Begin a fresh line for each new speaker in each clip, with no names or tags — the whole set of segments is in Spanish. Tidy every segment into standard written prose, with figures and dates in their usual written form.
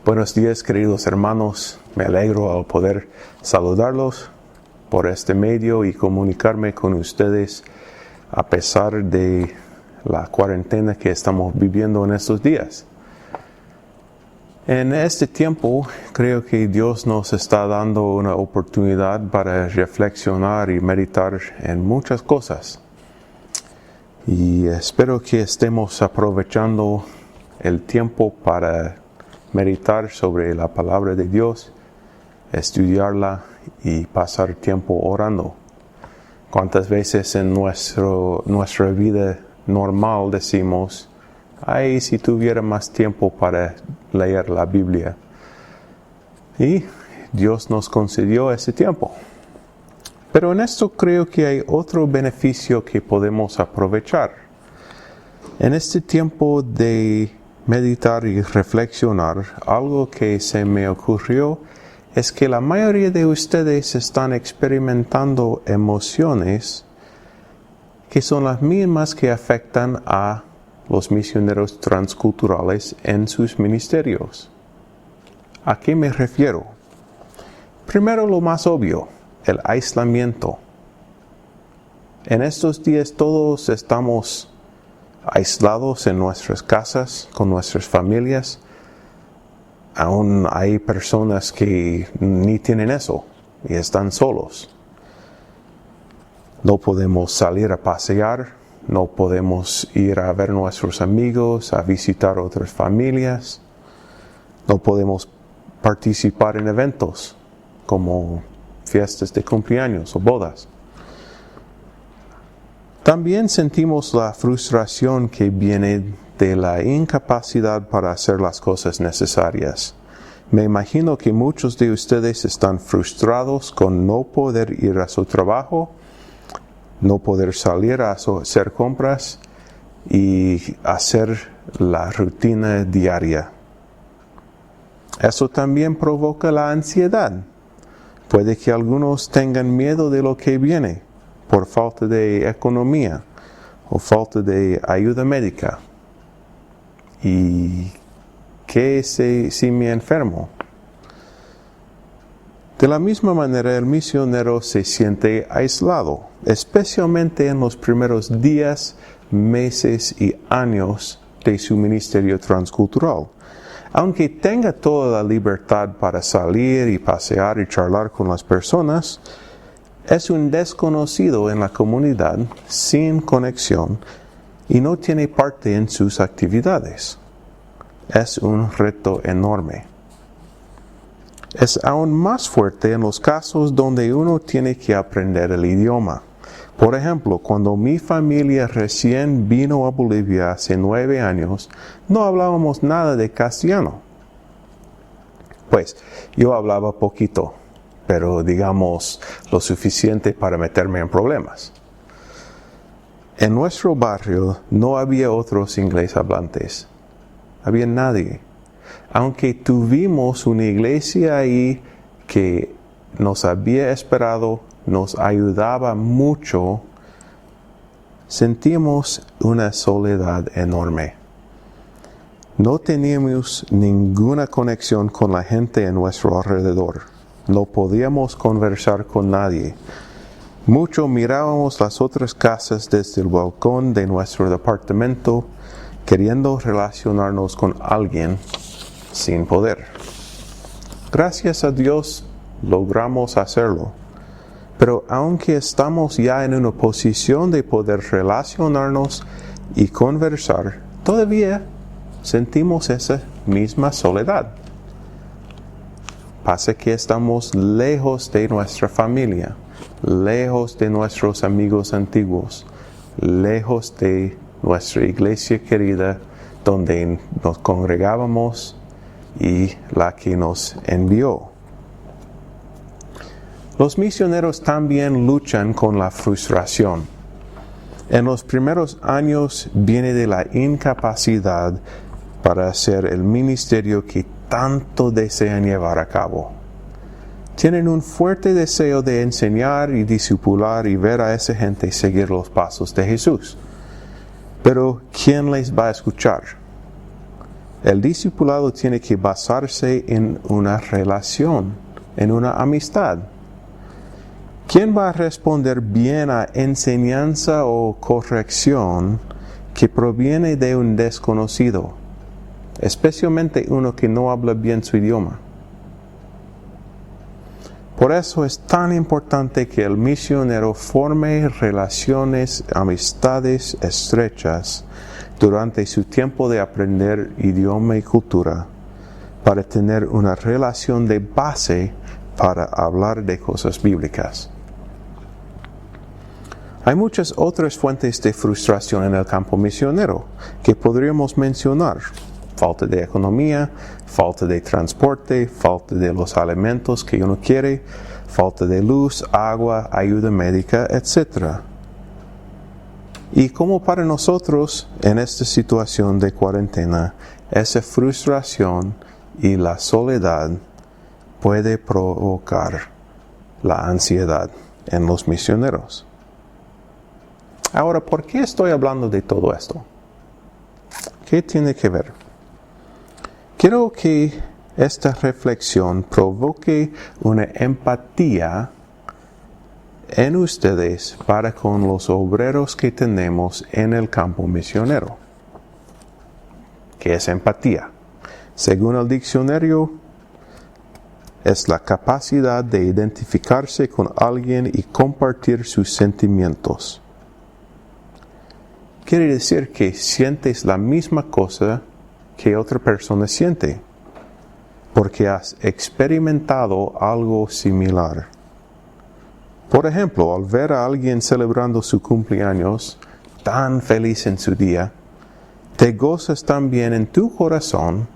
Buenos días, queridos hermanos. Me alegro al poder saludarlos por este medio y comunicarme con ustedes a pesar de la cuarentena que estamos viviendo en estos días. En este tiempo, creo que Dios nos está dando una oportunidad para reflexionar y meditar en muchas cosas. Y espero que estemos aprovechando el tiempo para meditar sobre la palabra de Dios, estudiarla y pasar tiempo orando. ¿Cuántas veces en nuestra vida normal decimos, ay, si tuviera más tiempo para leer la Biblia? Y Dios nos concedió ese tiempo. Pero en esto creo que hay otro beneficio que podemos aprovechar. En este tiempo de meditar y reflexionar, algo que se me ocurrió es que la mayoría de ustedes están experimentando emociones que son las mismas que afectan a los misioneros transculturales en sus ministerios. ¿A qué me refiero? Primero, lo más obvio, el aislamiento. En estos días todos estamos aislados en nuestras casas, con nuestras familias. Aún hay personas que ni tienen eso y están solos. No podemos salir a pasear, no podemos ir a ver nuestros amigos, a visitar otras familias. No podemos participar en eventos como fiestas de cumpleaños o bodas. También sentimos la frustración que viene de la incapacidad para hacer las cosas necesarias. Me imagino que muchos de ustedes están frustrados con no poder ir a su trabajo, no poder salir a hacer compras y hacer la rutina diaria. Eso también provoca la ansiedad. Puede que algunos tengan miedo de lo que viene por falta de economía o falta de ayuda médica. ¿Y qué si me enfermo? De la misma manera, el misionero se siente aislado, especialmente en los primeros días, meses y años de su ministerio transcultural. Aunque tenga toda la libertad para salir y pasear y charlar con las personas, es un desconocido en la comunidad, sin conexión, y no tiene parte en sus actividades. Es un reto enorme. Es aún más fuerte en los casos donde uno tiene que aprender el idioma. Por ejemplo, cuando mi familia recién vino a Bolivia hace 9 años, no hablábamos nada de castellano. Pues, yo hablaba poquito, pero digamos lo suficiente para meterme en problemas. En nuestro barrio no había otros inglés hablantes. Había nadie. Aunque tuvimos una iglesia ahí que nos había esperado, nos ayudaba mucho, sentíamos una soledad enorme. No teníamos ninguna conexión con la gente en nuestro alrededor. No podíamos conversar con nadie. Mucho mirábamos las otras casas desde el balcón de nuestro departamento, queriendo relacionarnos con alguien sin poder. Gracias a Dios logramos hacerlo. Pero aunque estamos ya en una posición de poder relacionarnos y conversar, todavía sentimos esa misma soledad. Pasa que estamos lejos de nuestra familia, lejos de nuestros amigos antiguos, lejos de nuestra iglesia querida, donde nos congregábamos y la que nos envió. Los misioneros también luchan con la frustración. En los primeros años viene de la incapacidad para hacer el ministerio que tanto desean llevar a cabo. Tienen un fuerte deseo de enseñar y discipular y ver a esa gente seguir los pasos de Jesús. Pero ¿quién les va a escuchar? El discipulado tiene que basarse en una relación, en una amistad. ¿Quién va a responder bien a enseñanza o corrección que proviene de un desconocido, especialmente uno que no habla bien su idioma? Por eso es tan importante que el misionero forme relaciones, amistades estrechas durante su tiempo de aprender idioma y cultura, para tener una relación de base para hablar de cosas bíblicas. Hay muchas otras fuentes de frustración en el campo misionero que podríamos mencionar: falta de economía, falta de transporte, falta de los alimentos que uno quiere, falta de luz, agua, ayuda médica, etc. Y como para nosotros, en esta situación de cuarentena, esa frustración y la soledad puede provocar la ansiedad en los misioneros. Ahora, ¿por qué estoy hablando de todo esto? ¿Qué tiene que ver? Quiero que esta reflexión provoque una empatía en ustedes para con los obreros que tenemos en el campo misionero. ¿Qué es empatía? Según el diccionario, es la capacidad de identificarse con alguien y compartir sus sentimientos. Quiere decir que sientes la misma cosa que otra persona siente, porque has experimentado algo similar. Por ejemplo, al ver a alguien celebrando su cumpleaños, tan feliz en su día, te gozas también en tu corazón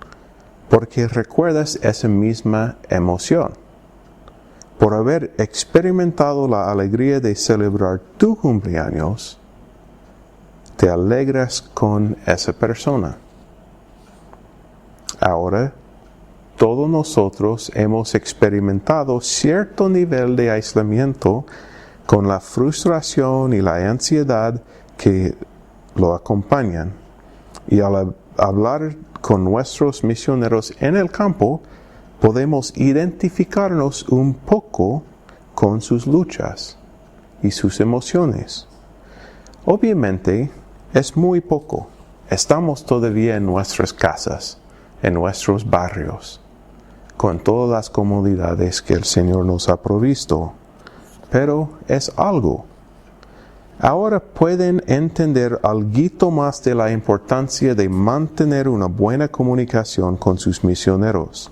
porque recuerdas esa misma emoción. Por haber experimentado la alegría de celebrar tu cumpleaños, te alegras con esa persona. Ahora, todos nosotros hemos experimentado cierto nivel de aislamiento con la frustración y la ansiedad que lo acompañan. Y al hablar con nuestros misioneros en el campo, podemos identificarnos un poco con sus luchas y sus emociones. Obviamente, es muy poco. Estamos todavía en nuestras casas, en nuestros barrios, con todas las comodidades que el Señor nos ha provisto. Pero es algo. Ahora pueden entender algo más de la importancia de mantener una buena comunicación con sus misioneros.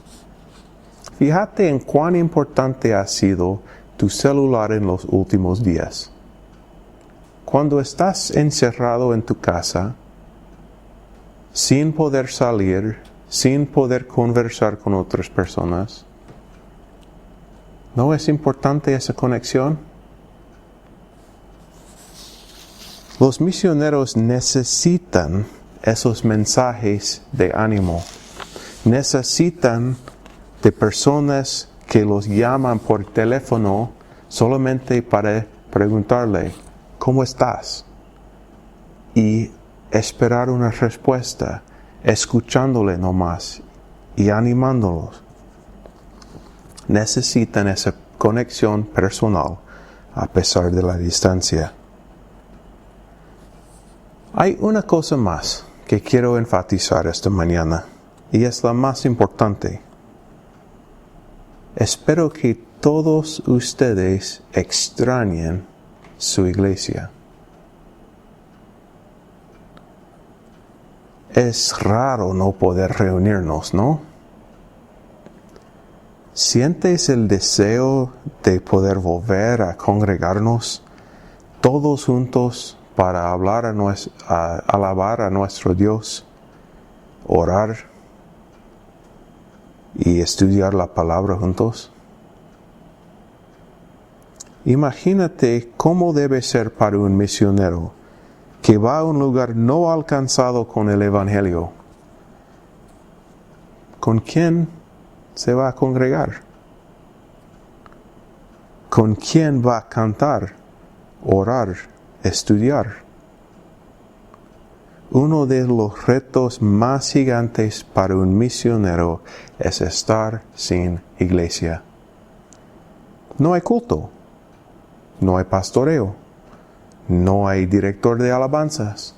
Fíjate en cuán importante ha sido tu celular en los últimos días. Cuando estás encerrado en tu casa, sin poder salir, sin poder conversar con otras personas, ¿no es importante esa conexión? Los misioneros necesitan esos mensajes de ánimo. Necesitan de personas que los llaman por teléfono solamente para preguntarle: ¿cómo estás? Y esperar una respuesta, escuchándole nomás y animándolos. Necesitan esa conexión personal a pesar de la distancia. Hay una cosa más que quiero enfatizar esta mañana, y es la más importante. Espero que todos ustedes extrañen su iglesia. Es raro no poder reunirnos, ¿no? ¿Sientes el deseo de poder volver a congregarnos todos juntos para alabar a nuestro Dios, orar y estudiar la palabra juntos? Imagínate cómo debe ser para un misionero que va a un lugar no alcanzado con el Evangelio. ¿Con quién se va a congregar? ¿Con quién va a cantar, orar, estudiar? uno de los retos más gigantes para un misionero es estar sin iglesia. No hay culto, no hay pastoreo, no hay director de alabanzas.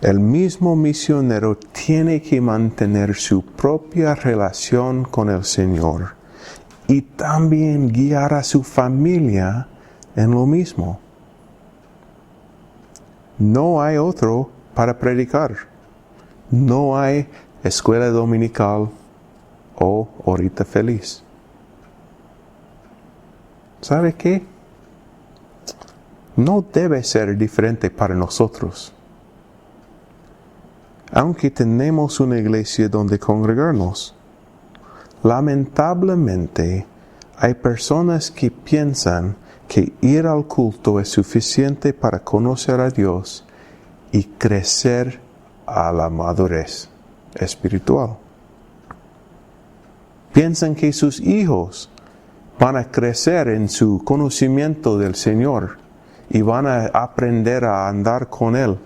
El mismo misionero tiene que mantener su propia relación con el Señor y también guiar a su familia en lo mismo. No hay otro para predicar. No hay escuela dominical o horita feliz. ¿Sabe qué? No debe ser diferente para nosotros. Aunque tenemos una iglesia donde congregarnos, lamentablemente hay personas que piensan que ir al culto es suficiente para conocer a Dios y crecer a la madurez espiritual. Piensan que sus hijos van a crecer en su conocimiento del Señor y van a aprender a andar con Él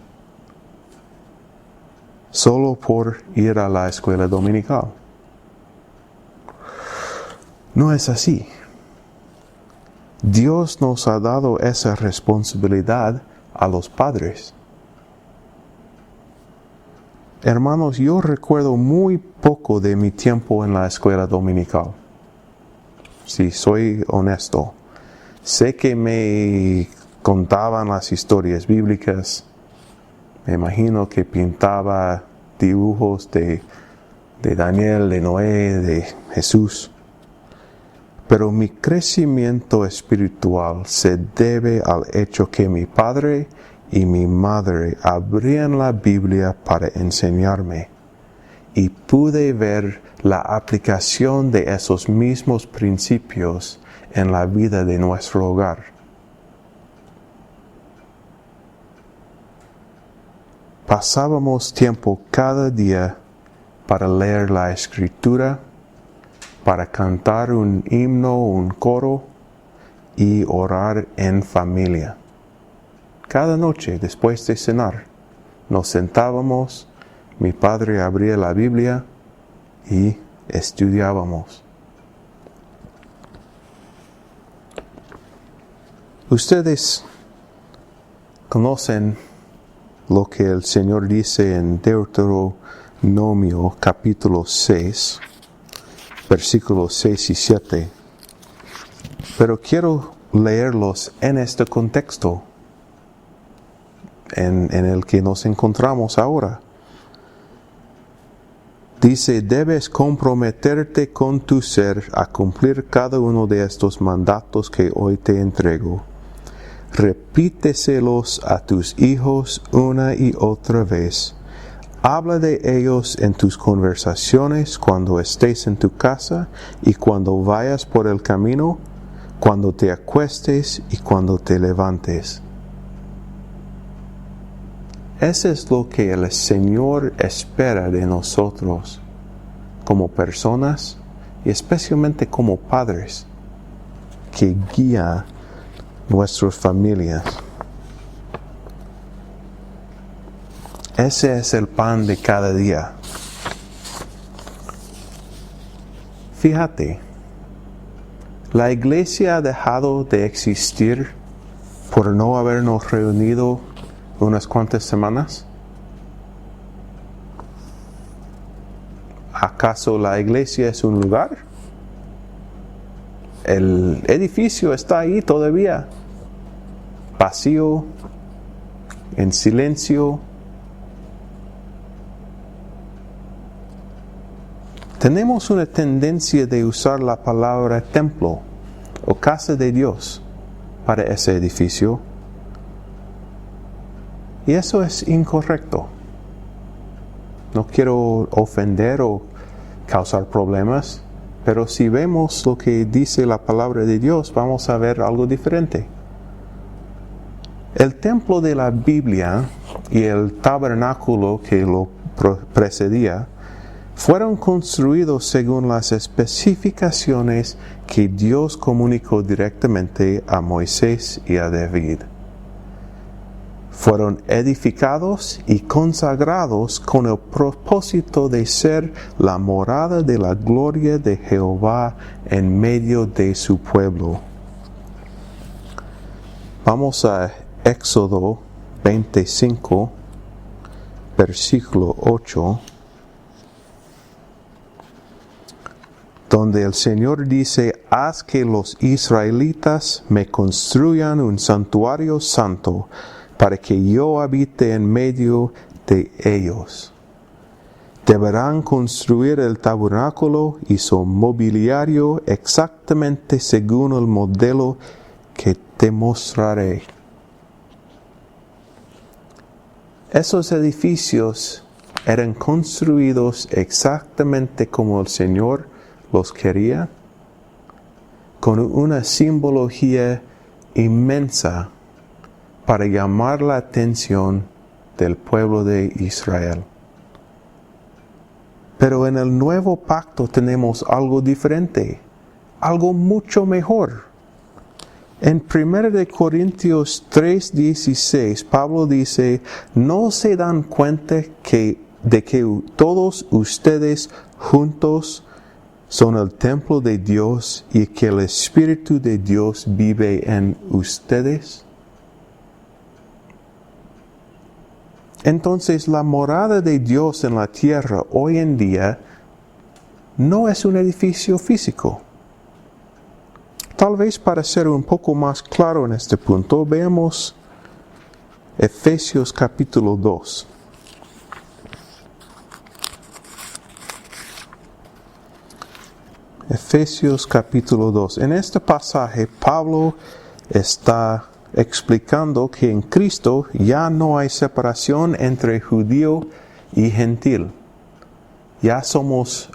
solo por ir a la escuela dominical. No es así. Dios nos ha dado esa responsabilidad a los padres. Hermanos, yo recuerdo muy poco de mi tiempo en la escuela dominical. Si soy honesto, sé que me contaban las historias bíblicas. Me imagino que pintaba dibujos de Daniel, de Noé, de Jesús. Pero mi crecimiento espiritual se debe al hecho que mi padre y mi madre abrían la Biblia para enseñarme y pude ver la aplicación de esos mismos principios en la vida de nuestro hogar. Pasábamos tiempo cada día para leer la Escritura, para cantar un himno, un coro y orar en familia. Cada noche después de cenar, nos sentábamos, mi padre abría la Biblia y estudiábamos. Ustedes conocen lo que el Señor dice en Deuteronomio capítulo 6, versículos 6 y 7. Pero quiero leerlos en este contexto en el que nos encontramos ahora. Dice, debes comprometerte con tu ser a cumplir cada uno de estos mandatos que hoy te entrego. Repíteselos a tus hijos una y otra vez. Habla de ellos en tus conversaciones cuando estés en tu casa y cuando vayas por el camino, cuando te acuestes y cuando te levantes. Eso es lo que el Señor espera de nosotros como personas y especialmente como padres que guían nuestras familias. Ese es el pan de cada día. Fíjate, la iglesia ha dejado de existir por no habernos reunido unas cuantas semanas. ¿Acaso la iglesia es un lugar? El edificio está ahí todavía, vacío, en silencio. Tenemos una tendencia de usar la palabra templo o casa de Dios para ese edificio. Y eso es incorrecto. No quiero ofender o causar problemas, pero si vemos lo que dice la palabra de Dios, vamos a ver algo diferente. El templo de la Biblia y el tabernáculo que lo precedía fueron construidos según las especificaciones que Dios comunicó directamente a Moisés y a David. fueron edificados y consagrados con el propósito de ser la morada de la gloria de Jehová en medio de su pueblo. Vamos a Éxodo 25, versículo 8, donde el Señor dice: haz que los israelitas me construyan un santuario santo, para que yo habite en medio de ellos. Deberán construir el tabernáculo y su mobiliario exactamente según el modelo que te mostraré. Esos edificios eran construidos exactamente como el Señor los quería, con una simbología inmensa para llamar la atención del pueblo de Israel. Pero en el nuevo pacto tenemos algo diferente, algo mucho mejor. En 1 Corintios 3:16, Pablo dice: ¿no se dan cuenta de que todos ustedes juntos son el templo de Dios y que el Espíritu de Dios vive en ustedes? Entonces, la morada de Dios en la tierra hoy en día no es un edificio físico. Tal vez para ser un poco más claro en este punto, veamos Efesios capítulo 2. Efesios capítulo 2. En este pasaje, Pablo está explicando que en Cristo ya no hay separación entre judío y gentil. Ya somos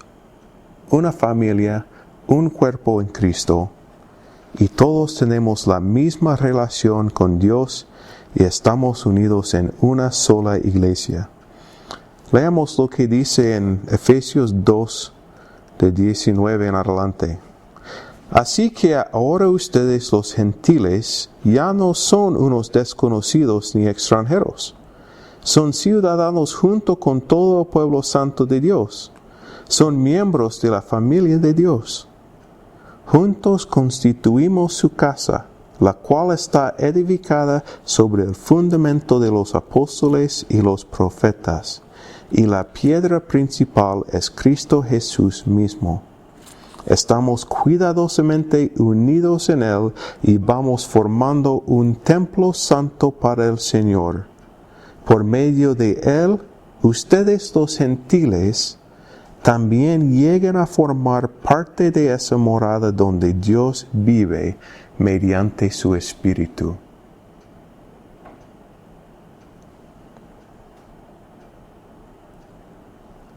una familia, un cuerpo en Cristo, y todos tenemos la misma relación con Dios y estamos unidos en una sola iglesia. Leamos lo que dice en Efesios 2, de 19 en adelante. Así que ahora ustedes los gentiles ya no son unos desconocidos ni extranjeros. Son ciudadanos junto con todo el pueblo santo de Dios. Son miembros de la familia de Dios. Juntos constituimos su casa, la cual está edificada sobre el fundamento de los apóstoles y los profetas, y la piedra principal es Cristo Jesús mismo. Estamos cuidadosamente unidos en Él y vamos formando un templo santo para el Señor. Por medio de Él, ustedes los gentiles también lleguen a formar parte de esa morada donde Dios vive mediante su Espíritu.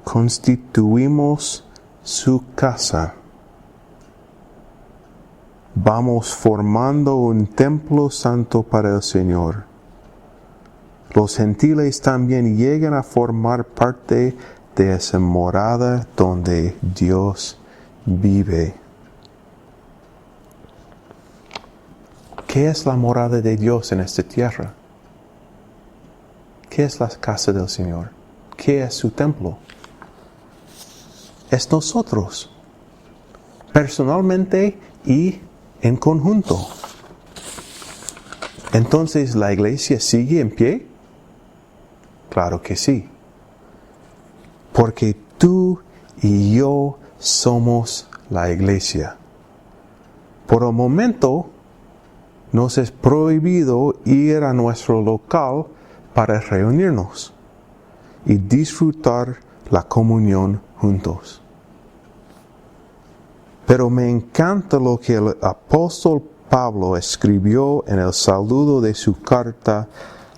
Constituimos su casa. Vamos formando un templo santo para el Señor. Los gentiles también llegan a formar parte de esa morada donde Dios vive. ¿Qué es la morada de Dios en esta tierra? ¿Qué es la casa del Señor? ¿Qué es su templo? Es nosotros, personalmente y en conjunto. Entonces, ¿la iglesia sigue en pie? Claro que sí. Porque tú y yo somos la iglesia. Por el momento, nos es prohibido ir a nuestro local para reunirnos y disfrutar la comunión juntos. Pero me encanta lo que el apóstol Pablo escribió en el saludo de su carta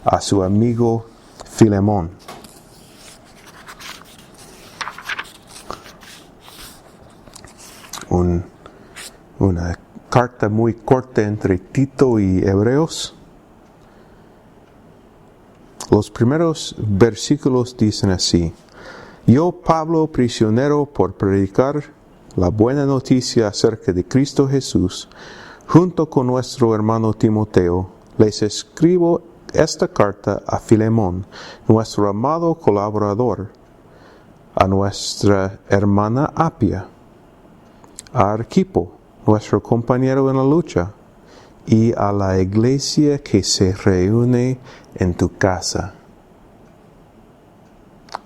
a su amigo Filemón. Una carta muy corta entre Tito y Hebreos. Los primeros versículos dicen así: Yo, Pablo, prisionero por predicar la buena noticia acerca de Cristo Jesús, junto con nuestro hermano Timoteo, les escribo esta carta a Filemón, nuestro amado colaborador, a nuestra hermana Apia, a Arquipo, nuestro compañero en la lucha, y a la iglesia que se reúne en tu casa.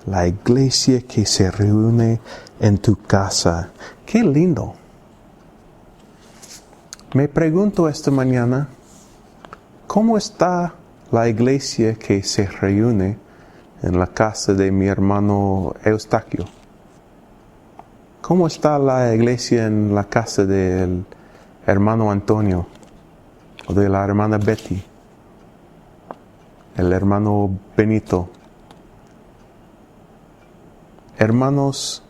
La iglesia que se reúne en tu casa. ¡Qué lindo! Me pregunto esta mañana, ¿cómo está la iglesia que se reúne en la casa de mi hermano Eustaquio? ¿Cómo está la iglesia en la casa del hermano Antonio o de la hermana Betty, el hermano Benito? Hermanos,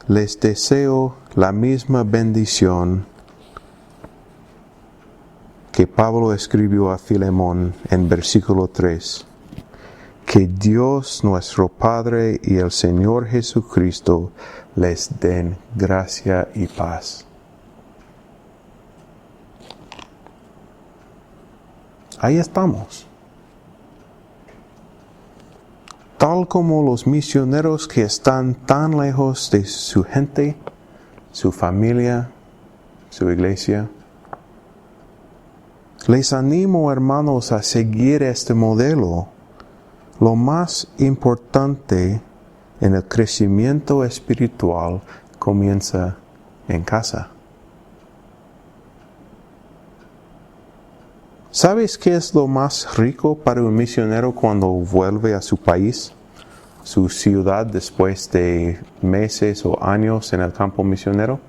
les deseo la misma bendición que Pablo escribió a Filemón en versículo 3. Que Dios nuestro Padre y el Señor Jesucristo les den gracia y paz. Ahí estamos. Tal como los misioneros que están tan lejos de su gente, su familia, su iglesia. Les animo, hermanos, a seguir este modelo. Lo más importante en el crecimiento espiritual comienza en casa. ¿Sabes qué es lo más rico para un misionero cuando vuelve a su país, su ciudad, después de meses o años en el campo misionero?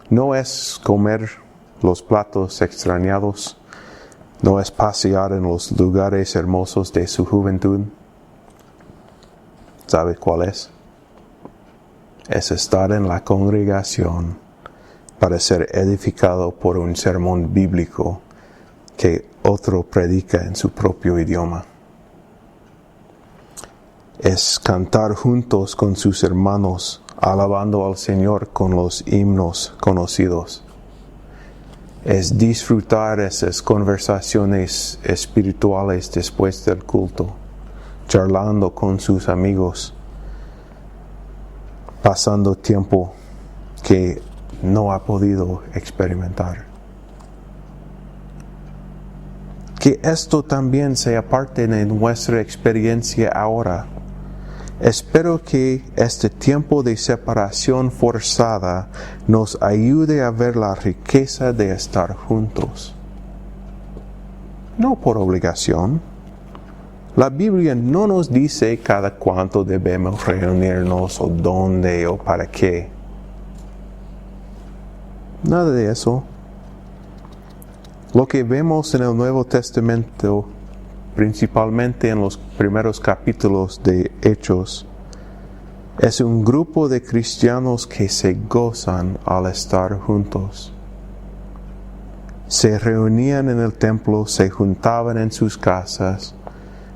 No es comer los platos extrañados, no es pasear en los lugares hermosos de su juventud. ¿Sabe cuál es? Es estar en la congregación para ser edificado por un sermón bíblico que otro predica en su propio idioma. Es cantar juntos con sus hermanos, alabando al Señor con los himnos conocidos. Es disfrutar esas conversaciones espirituales después del culto, charlando con sus amigos, pasando tiempo que no ha podido experimentar. Que esto también sea parte de nuestra experiencia ahora. Espero que este tiempo de separación forzada nos ayude a ver la riqueza de estar juntos. No por obligación. La Biblia no nos dice cada cuánto debemos reunirnos o dónde o para qué. Nada de eso. Lo que vemos en el Nuevo Testamento, principalmente en los primeros capítulos de Hechos, es un grupo de cristianos que se gozan al estar juntos. Se reunían en el templo, se juntaban en sus casas,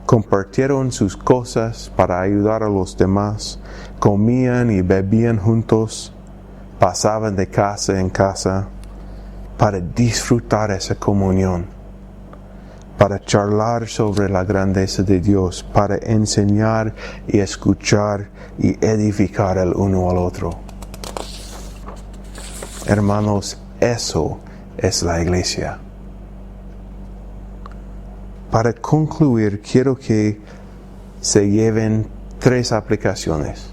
compartieron sus cosas para ayudar a los demás, comían y bebían juntos, pasaban de casa en casa para disfrutar esa comunión, para charlar sobre la grandeza de Dios, para enseñar y escuchar y edificar el uno al otro. Hermanos, eso es la iglesia. Para concluir, quiero que se lleven 3 aplicaciones.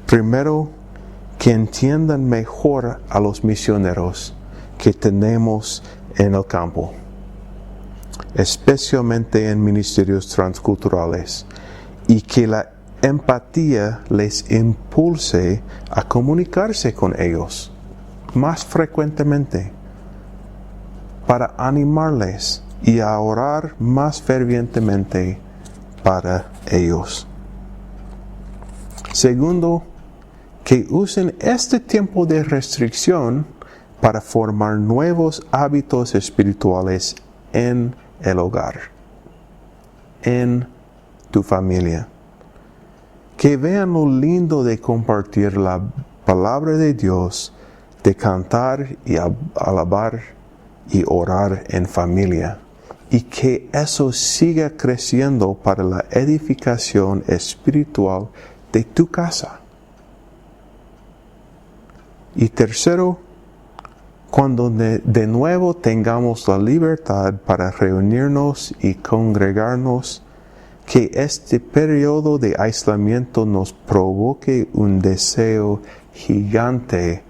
Primero, que entiendan mejor a los misioneros que tenemos en el campo, especialmente en ministerios transculturales, y que la empatía les impulse a comunicarse con ellos más frecuentemente, para animarles y a orar más fervientemente para ellos. Segundo, que usen este tiempo de restricción para formar nuevos hábitos espirituales en el hogar, en tu familia. Que vean lo lindo de compartir la palabra de Dios de cantar y alabar y orar en familia, y que eso siga creciendo para la edificación espiritual de tu casa. Y tercero, cuando de nuevo tengamos la libertad para reunirnos y congregarnos, que este periodo de aislamiento nos provoque un deseo gigante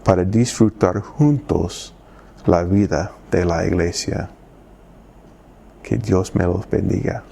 para disfrutar juntos la vida de la iglesia. Que Dios me los bendiga.